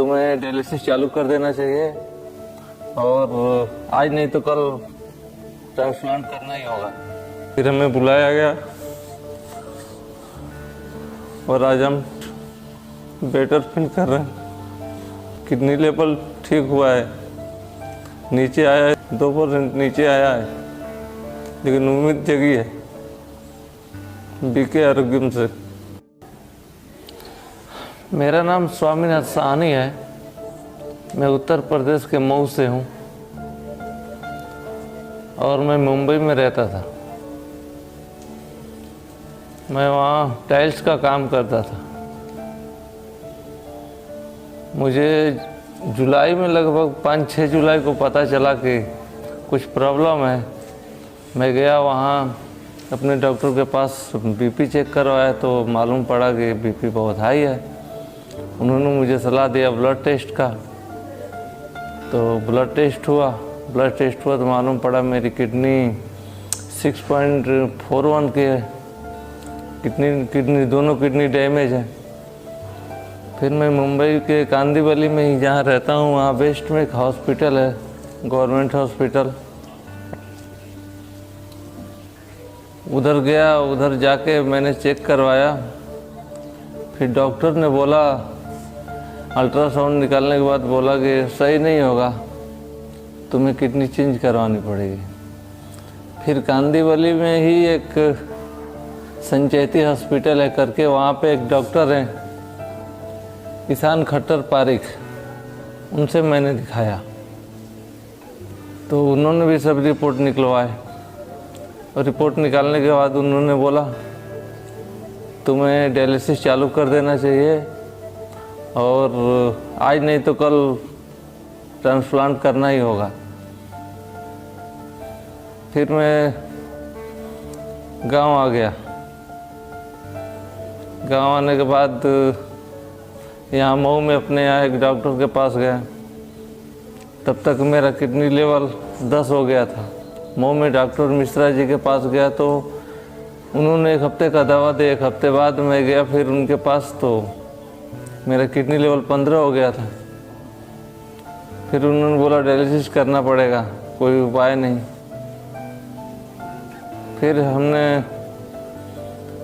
तुम्हें डायलिसिस चालू कर देना चाहिए और आज नहीं तो कल ट्रांसप्लांट करना ही होगा। फिर हमें बुलाया गया और आज हम बेटर फील कर रहे हैं। किडनी लेवल ठीक हुआ है, नीचे आया है, 2% नीचे आया है, लेकिन उम्मीद जगी है बीके आरोग्यम से। मेरा नाम स्वामीनाथ साहनी है। मैं उत्तर प्रदेश के मऊ से हूँ और मैं मुंबई में रहता था। मैं वहाँ टाइल्स का काम करता था। मुझे जुलाई में लगभग 5-6 जुलाई को पता चला कि कुछ प्रॉब्लम है। मैं गया वहाँ अपने डॉक्टर के पास, बीपी चेक करवाया तो मालूम पड़ा कि बीपी बहुत हाई है। उन्होंने मुझे सलाह दिया ब्लड टेस्ट का, तो ब्लड टेस्ट हुआ तो मालूम पड़ा मेरी किडनी 6.41 की है। किडनी दोनों किडनी डैमेज है। फिर मैं मुंबई के कांदीवली में ही जहाँ रहता हूँ, वहाँ वेस्ट में एक हॉस्पिटल है, गवर्नमेंट हॉस्पिटल। उधर गया, उधर जाके मैंने चेक करवाया। फिर डॉक्टर ने बोला, अल्ट्रासाउंड निकालने के बाद बोला कि सही नहीं होगा, तुम्हें किडनी चेंज करवानी पड़ेगी। फिर कांदीवली में ही एक संचेती हॉस्पिटल है करके, वहाँ पे एक डॉक्टर हैं किसान खट्टर पारिक, उनसे मैंने दिखाया तो उन्होंने भी सब रिपोर्ट निकलवाए। और रिपोर्ट निकालने के बाद उन्होंने बोला तुम्हें डायलिसिस चालू कर देना चाहिए और आज नहीं तो कल ट्रांसप्लांट करना ही होगा। फिर मैं गांव आ गया। गांव आने के बाद यहाँ मऊ में अपने यहाँ एक डॉक्टर के पास गया। तब तक मेरा किडनी लेवल 10 हो गया था। मऊ में डॉक्टर मिश्रा जी के पास गया तो उन्होंने 1 हफ्ते का दवा दिया। 1 हफ्ते बाद मैं गया फिर उनके पास तो मेरा किडनी लेवल 15 हो गया था। फिर उन्होंने बोला डायलिसिस करना पड़ेगा, कोई उपाय नहीं। फिर हमने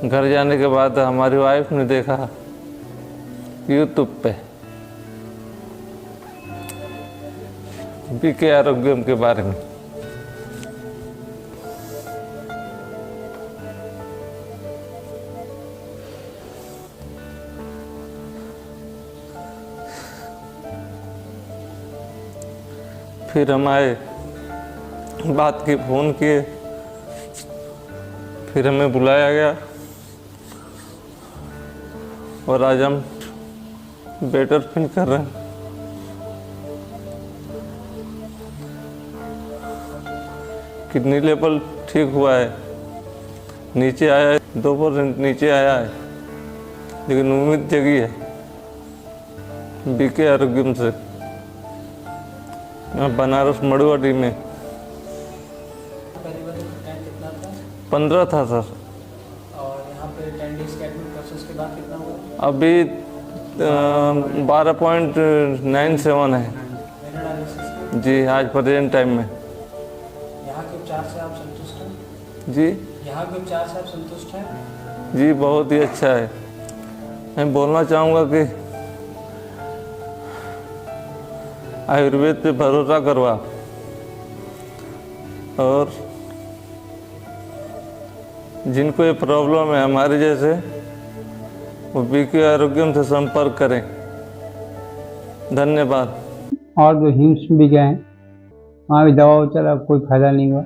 घर जाने के बाद हमारी वाइफ ने देखा यूट्यूब पे बीके आरोग्यम के बारे में। फिर हम आए, बात की, फ़ोन किए, फिर हमें बुलाया गया और आज हम बेटर फील कर रहे हैं। किडनी लेवल ठीक हुआ है, नीचे आया है, 2% नीचे आया है, लेकिन उम्मीद जगी है बीके आरोग्यम से। मैं बनारस मड़ुआडी में 15 था सर। और यहाँ पे 10 डेज के एडमिट प्रोसेस के बाद कितना हुआ? अभी 12.97 है जी आज प्रेजेंट टाइम में। यहाँ के उपचार से आप संतुष्ट हैं? जी यहाँ के उपचार से आप संतुष्ट हैं? जी बहुत ही अच्छा है। मैं बोलना चाहूँगा कि आयुर्वेद पे भरोसा करो आप, और जिनको ये प्रॉब्लम है हमारे जैसे, वो बीके आरोग्यम से संपर्क करें। धन्यवाद। और जो हिम्स भी गए हैं, वहाँ भी दवा चला, कोई फायदा नहीं हुआ।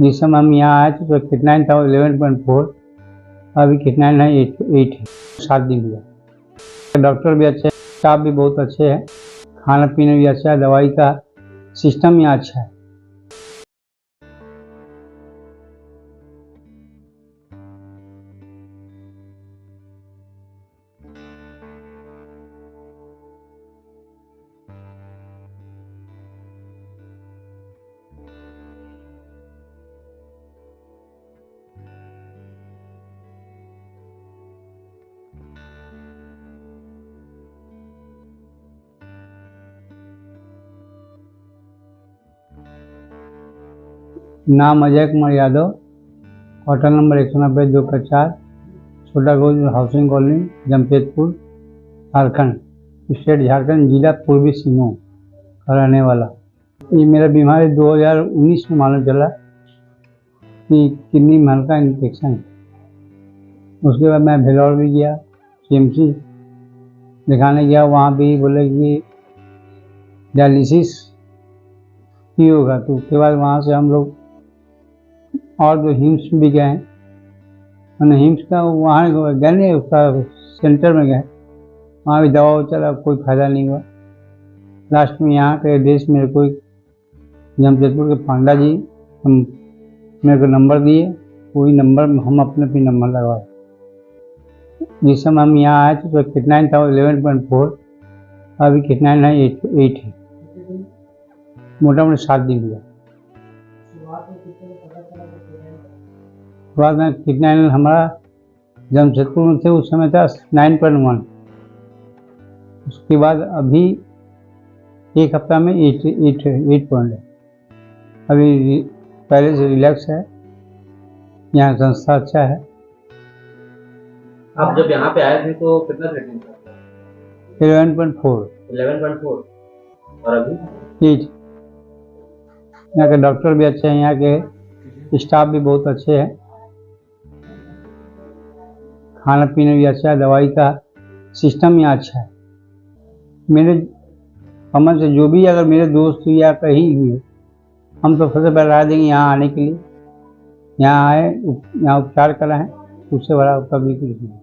जिस समय हम यहाँ आए थे तो किटनाइन था 11.4, अभी किटनाइन है 8 है। 7 दिन हुआ। डॉक्टर भी अच्छे हैं, स्टाफ भी बहुत अच्छे हैं, खाना पीना भी अच्छा है, दवाई का सिस्टम यहाँ अच्छा है। नाम अजय कुमार यादव, क्वार्टर नंबर 190-2 छोटा गोल housing colony, Jamshedpur, Jharkhand, state Jharkhand, जिला पूर्वी सिंहभूम का रहने वाला। ये मेरा बीमारी 2019 में मालूम चला कि किडनी में हल्का इन्फेक्शन है। उसके बाद मैं भेलौर भी गया, CMC दिखाने गया, वहाँ भी बोले कि डायलिसिस ही होगा। तो उसके बाद वहाँ से हम लोग और जो हिम्स भी गए हैं, मैंने हिम्स का वहाँ गए नहीं, उसका सेंटर में गए, वहाँ भी दवा चला, कोई फ़ायदा नहीं हुआ। लास्ट में यहाँ के एड्रेस मेरे को जमशेदपुर के पांडा जी मेरे को नंबर दिए, वही नंबर हम अपने पे नंबर लगवाए। जिस समय हम यहाँ आए थे तो किटनाइन था 11.4, अभी किटनाइन है 8 है, मोटा मोटा 7 दिन हुआ। शुरुआत में कितने को पता चला कि प्रेग्नेंट है? शुरुआत में किटनाइन हमारा जमशेदपुर में थे उस समय था 9.1, उसके बाद अभी एक हफ्ता में 8 पॉइंट है। अभी पहले से रिलैक्स है, यहाँ संस्था अच्छा है। आप जब यहाँ पे आए थे तो कितना रेटिंग था? 11.4 11.4 और अभी 8। यहाँ के डॉक्टर भी अच्छे हैं, यहाँ के स्टाफ भी बहुत अच्छे हैं, खाना पीना भी अच्छा है, दवाई का सिस्टम यहाँ अच्छा है। मेरे समझ से जो भी अगर मेरे दोस्त या कहीं हुए, हम तो सबसे पहले राय देंगे यहाँ आने के लिए, यहाँ आए, यहाँ उपचार कराएं, उससे बड़ा कभी कुछ नहीं।